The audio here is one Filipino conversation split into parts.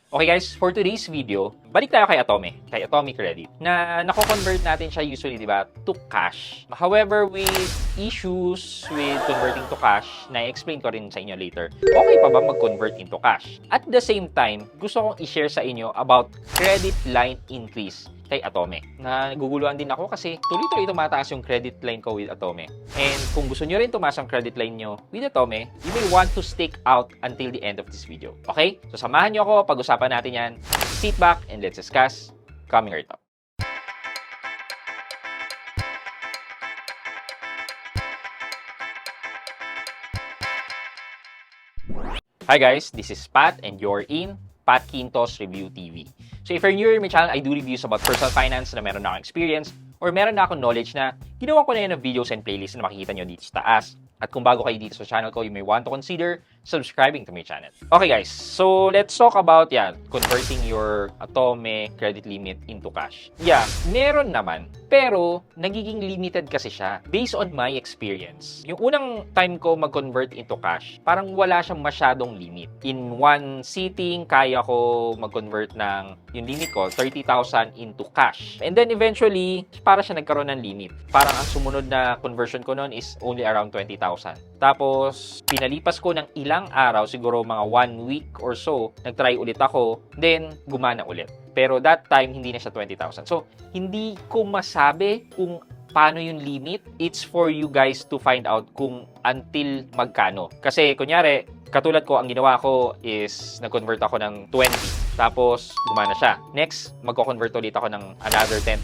Okay guys, for today's video, balik tayo kay Atomic Credit, na nako-convert natin siya usually, di ba, to cash. However, with issues with converting to cash, na-explain ko rin sa inyo later, okay pa ba mag-convert into cash? At the same time, gusto kong i-share sa inyo about credit line increase kay Atome. Naguguluhan din ako kasi tuloy-tuloy tumataas yung credit line ko with Atome. And kung gusto nyo rin tumaas ang credit line nyo with Atome, you may want to stick out until the end of this video. Okay? So samahan nyo ako, pag-usapan natin yan. Sit back and let's discuss coming right up. Hi guys, this is Pat and you're in Pat Quintos Review TV. So if you're new to my channel, I do reviews about personal finance na meron na akong experience or meron na akong knowledge na ginawa ko na yun ng videos and playlists na makikita nyo dito sa taas. At kung bago kayo dito sa channel ko, you may want to consider subscribing to my channel. Okay guys, so let's talk about converting your Atome credit limit into cash. Yeah, meron naman. Pero, nagiging limited kasi siya based on my experience. Yung unang time ko mag-convert into cash, parang wala siyang masyadong limit. In one sitting, kaya ko mag-convert ng yung limit ko, 30,000 into cash. And then eventually, para siya nagkaroon ng limit. Parang ang sumunod na conversion ko noon is only around 20,000. Tapos, pinalipas ko ng ilang araw, siguro mga 1 week or so, nag-try ulit ako, then gumana ulit. Pero that time, hindi na siya 20,000. So, hindi ko masabi kung paano yung limit. It's for you guys to find out kung until magkano. Kasi, kunyari, katulad ko, ang ginawa ko is nag-convert ako ng 20. Tapos, gumana siya. Next, magko-convert ulit ako ng another 10,000.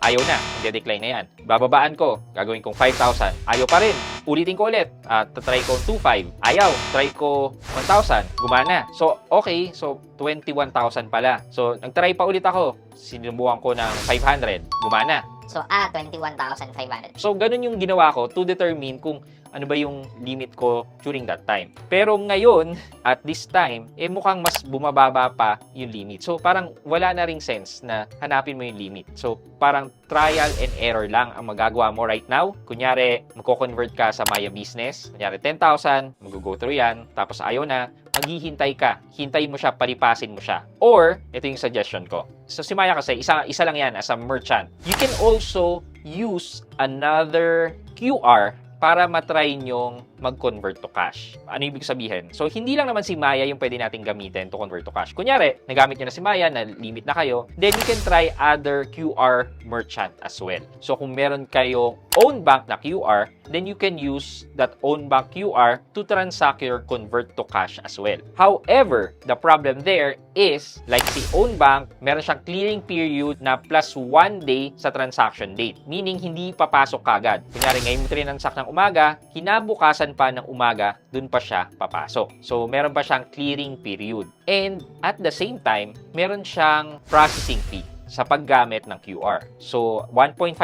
Ayaw na. Hindi-decline na yan. Bababaan ko. Gagawin kong 5,000. Ayaw pa rin. Ulitin ko ulit. Try ko 2,500. Ayaw. Try ko 1,000. Gumana. So, okay. So, 21,000 pala. So, nag-try pa ulit ako. Sinubukan ko ng 500. Gumana. So, 21,500. So, ganun yung ginawa ko to determine kung ano ba yung limit ko during that time. Pero ngayon, at this time, mukhang mas bumababa pa yung limit. So, parang wala na ring sense na hanapin mo yung limit. So, parang trial and error lang ang magagawa mo right now. Kunyari, magko-convert ka sa Maya Business. Kunyari, 10,000, mag-go through yan. Tapos ayaw na, maghihintay ka. Hintayin mo siya, palipasin mo siya. Or, ito yung suggestion ko. So, si Maya kasi, isa lang yan as a merchant. You can also use another QR para matry nyong mag-convert to cash. Ano ibig sabihin? So, hindi lang naman si Maya yung pwede nating gamitin to convert to cash. Kunyari, nagamit nyo na si Maya, na limit na kayo, then you can try other QR merchant as well. So, kung meron kayong own bank na QR, then you can use that own bank QR to transact your convert to cash as well. However, the problem there is, like si own bank, meron siyang clearing period na plus 1 day sa transaction date. Meaning, hindi papasok kagad. Kunyari, ngayon mo transact ng umaga, kinabukasan pa ng umaga, dun pa siya papasok. So, meron pa siyang clearing period. And at the same time, meron siyang processing fee sa paggamit ng QR. So, 1.5%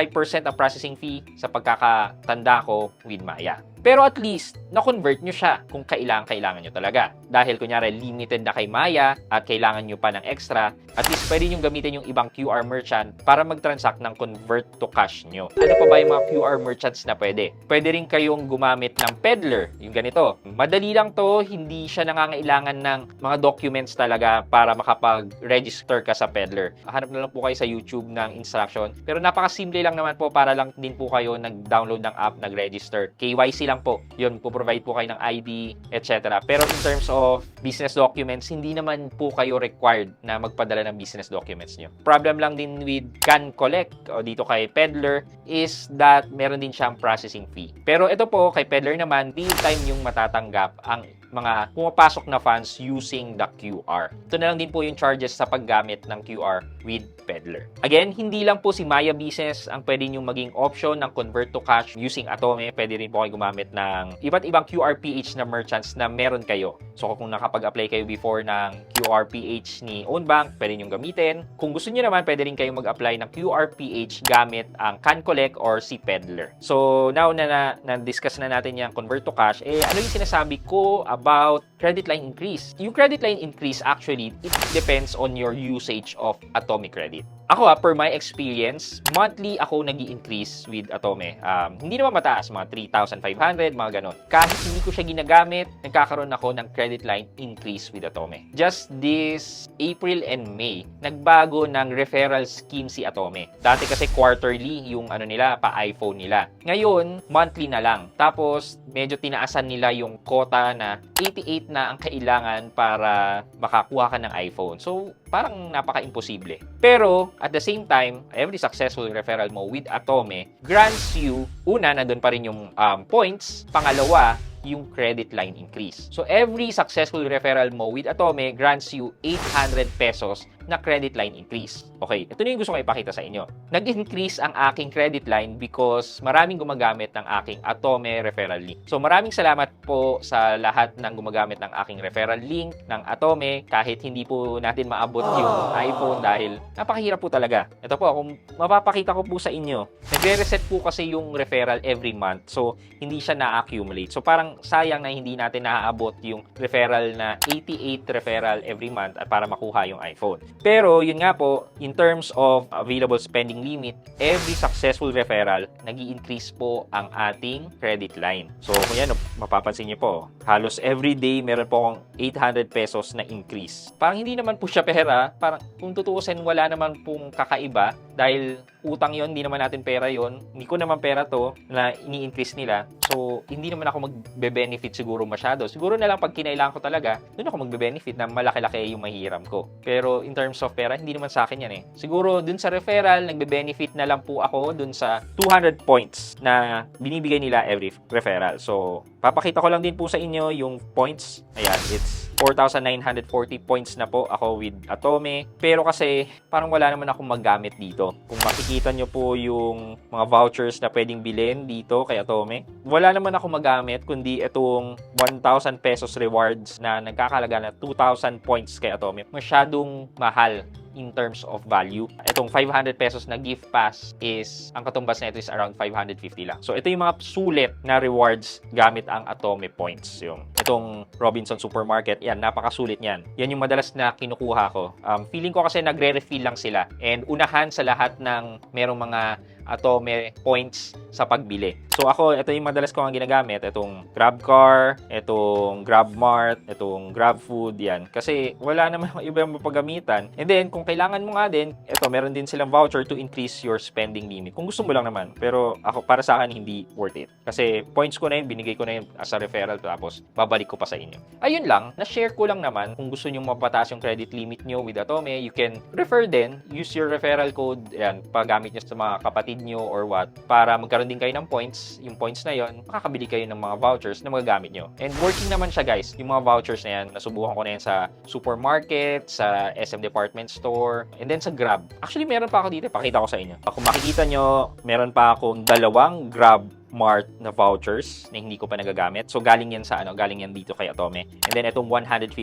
ang processing fee sa pagkakatanda ko with Maya. Pero at least, na-convert nyo siya kung kailangan nyo talaga. Dahil kunyari, limited na kay Maya at kailangan nyo pa ng extra, at least pwede nyo gamitin yung ibang QR merchant para mag-transact ng convert to cash nyo. Ano pa ba yung mga QR merchants na pwede? Pwede rin kayong gumamit ng peddler, yung ganito. Madali lang to, hindi siya nangangailangan ng mga documents talaga para makapag-register ka sa peddler. Hanap na lang po kayo sa YouTube ng instruction. Pero napakasimple lang naman po para lang din po kayo nag-download ng app, nag-register. KYC lang po. Yun, po-provide po kayo ng ID, etc. Pero in terms of business documents, hindi naman po kayo required na magpadala ng business documents nyo. Problem lang din with Can Collect o dito kay Peddler is that meron din siyang processing fee. Pero ito po, kay Peddler naman, real time yung matatanggap ang mga pumapasok na funds using the QR. Ito na lang din po yung charges sa paggamit ng QR with Peddler. Again, hindi lang po si Maya Business ang pwede nyo maging option ng convert to cash using Atome. Pwede rin po kayo gumamit ng iba't ibang QRPH na merchants na meron kayo. So, kung nakapag-apply kayo before ng QRPH ni Own Bank, pwede nyo gamitin. Kung gusto nyo naman, pwede rin kayong mag-apply ng QRPH gamit ang Can Collect or si Peddler. So, now na-discuss na natin yung convert to cash, ano yung sinasabi ko about credit line increase? Yung credit line increase, actually, it depends on your usage of Atomic Credit. Ako per my experience, monthly ako nag-i-increase with Atome. Hindi naman mataas, mga 3,500, mga ganon. Kahit hindi ko siya ginagamit, nagkakaroon ako ng credit line increase with Atome. Just this April and May, nagbago ng referral scheme si Atome. Dati kasi quarterly yung nila, pa-iPhone nila. Ngayon, monthly na lang. Tapos, medyo tinaasan nila yung quota na 88 na ang kailangan para makakuha ka ng iPhone. So, parang napaka-imposible. Pero, at the same time, every successful referral mo with Atome grants you, una, nandun pa rin yung points. Pangalawa, yung credit line increase. So, every successful referral mo with Atome grants you 800 pesos na credit line increase. Okay, ito na yung gusto ko ipakita sa inyo. Nag-increase ang aking credit line because maraming gumagamit ng aking Atome referral link. So, maraming salamat po sa lahat ng gumagamit ng aking referral link ng Atome kahit hindi po natin maabot yung iPhone dahil napakahirap po talaga. Ito po, kung mapapakita ko po sa inyo, nagre-reset po kasi yung referral every month. So, hindi siya na-accumulate. So, parang sayang na hindi natin naaabot yung referral na 88 referral every month at para makuha yung iPhone. Pero, yun nga po, in terms of available spending limit, every successful referral, nag-i-increase po ang ating credit line. So, kung yan, mapapansin niyo po, halos every day, meron po akong 800 pesos na increase. Parang hindi naman po siya pera, parang kung tutuusin, wala naman pong kakaiba dahil utang yon, hindi naman natin pera yon, hindi ko naman pera to na ini-increase nila. So, hindi naman ako magbe-benefit siguro masyado. Siguro na lang pag kinailangan ko talaga, doon ako magbe-benefit na malaki-laki yung mahihiram ko. Pero in terms of pera, hindi naman sa akin yan eh. Siguro dun sa referral, nagbe-benefit na lang po ako dun sa 200 points na binibigay nila every referral. So, papakita ko lang din po sa inyo yung points. Ayan, it's 4,940 points na po ako with Atome. Pero kasi, parang wala naman akong maggamit dito. Kung makikita nyo po yung mga vouchers na pwedeng bilhin dito kay Atome, wala naman ako magamit kundi itong 1,000 pesos rewards na nagkakalaga na 2,000 points kay Atome. Masyadong mahal in terms of value. Itong 500 pesos na gift pass is, ang katumbas na ito is around 550 lang. So, ito yung mga sulit na rewards gamit ang Atome points. Itong Robinson Supermarket, yan, napakasulit niyan. Yan yung madalas na kinukuha ko. Feeling ko kasi nagre-refill lang sila. And unahan sa lahat ng merong mga Atome points sa pagbili. So ako, ito yung madalas ko ang ginagamit. Itong GrabCar, itong GrabMart, itong GrabFood, yan. Kasi wala naman ibang mapagamitan. And then, kung kailangan mo nga din, ito, meron din silang voucher to increase your spending limit. Kung gusto mo lang naman. Pero ako, para sa akin, hindi worth it. Kasi points ko na yun, binigay ko na yun as a referral, tapos babalik ko pa sa inyo. Ayun lang, na-share ko lang naman. Kung gusto nyo mapataas yung credit limit nyo with Atome, you can refer din. Use your referral code, yan, paggamit nyo sa mga kapatid nyo or what, para magkaroon din kayo ng points. Yung points na yon, makakabili kayo ng mga vouchers na magagamit nyo. And working naman siya, guys. Yung mga vouchers na yan, nasubukan ko na yan sa supermarket, sa SM Department Store, and then sa Grab. Actually, meron pa ako dito. Pakita ko sa inyo. Kung makikita nyo, meron pa akong 2 Grab Mart na vouchers na hindi ko pa nagagamit. So, galing yan sa galing yan dito kay Atome. And then, itong 150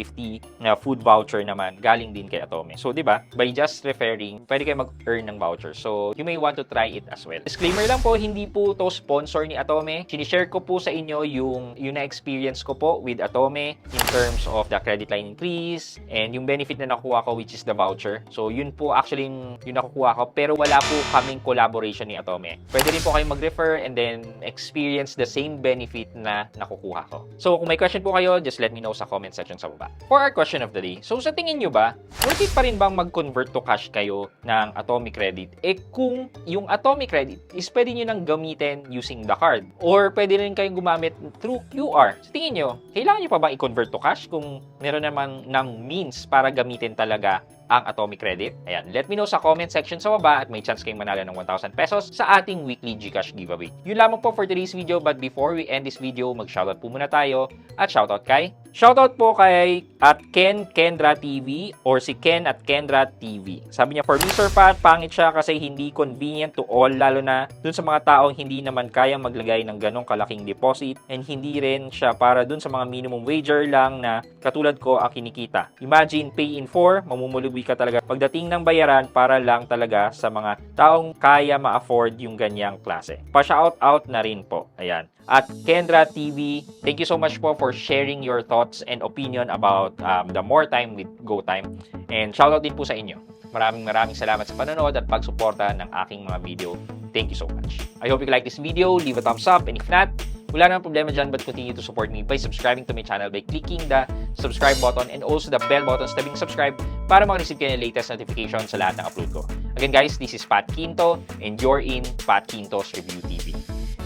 na food voucher naman, galing din kay Atome. So, di ba? By just referring, pwede kayo mag-earn ng voucher. So, you may want to try it as well. Disclaimer lang po, hindi po to sponsor ni Atome. Sinishare ko po sa inyo yung na-experience ko po with Atome in terms of the credit line increase and yung benefit na nakuha ko, which is the voucher. So, yun po actually yung nakukuha ko. Pero wala po kaming collaboration ni Atome. Pwede rin po kayo mag-refer and then experience the same benefit na nakukuha ko. So, kung may question po kayo, just let me know sa comment section sa baba. For our question of the day, so sa tingin nyo ba, worth it pa rin bang mag-convert to cash kayo ng Atome credit? Kung yung Atome credit is pwede nyo nang gamitin using the card or pwede rin kayong gumamit through QR. Sa tingin nyo, kailangan nyo pa bang i-convert to cash kung meron naman ng means para gamitin talaga ang Atome credit? Ayan, let me know sa comment section sa baba at may chance kayong manalo ng 1,000 pesos sa ating weekly GCash giveaway. Yun lamang po for today's video, but before we end this video, mag-shoutout po muna tayo at shoutout kay shoutout po kay at Ken Kendra TV or si Ken at Kendra TV. Sabi niya, for me Sir Pat, pangit siya kasi hindi convenient to all, lalo na dun sa mga taong hindi naman kayang maglagay ng ganong kalaking deposit and hindi rin siya para dun sa mga minimum wager lang na katulad ko ang kinikita. Imagine pay in 4, mamumulubi ka talaga pagdating ng bayaran para lang talaga sa mga taong kaya ma-afford yung ganyang klase. Pa-shout out na rin po. Ayan. At Kendra TV, thank you so much po for sharing your thoughts and opinion about the More Time with GoTime. And shoutout din po sa inyo. Maraming salamat sa panonood at pagsuporta ng aking mga video. Thank you so much. I hope you like this video. Leave a thumbs up, and if not, wala namang problema dyan, but continue to support me by subscribing to my channel by clicking the subscribe button and also the bell button sa tabing subscribe para makareceive kayo ng latest notification sa lahat ng upload ko. Again guys, this is Pat Quinto and you're in Pat Quinto's Review TV.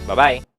Bye-bye!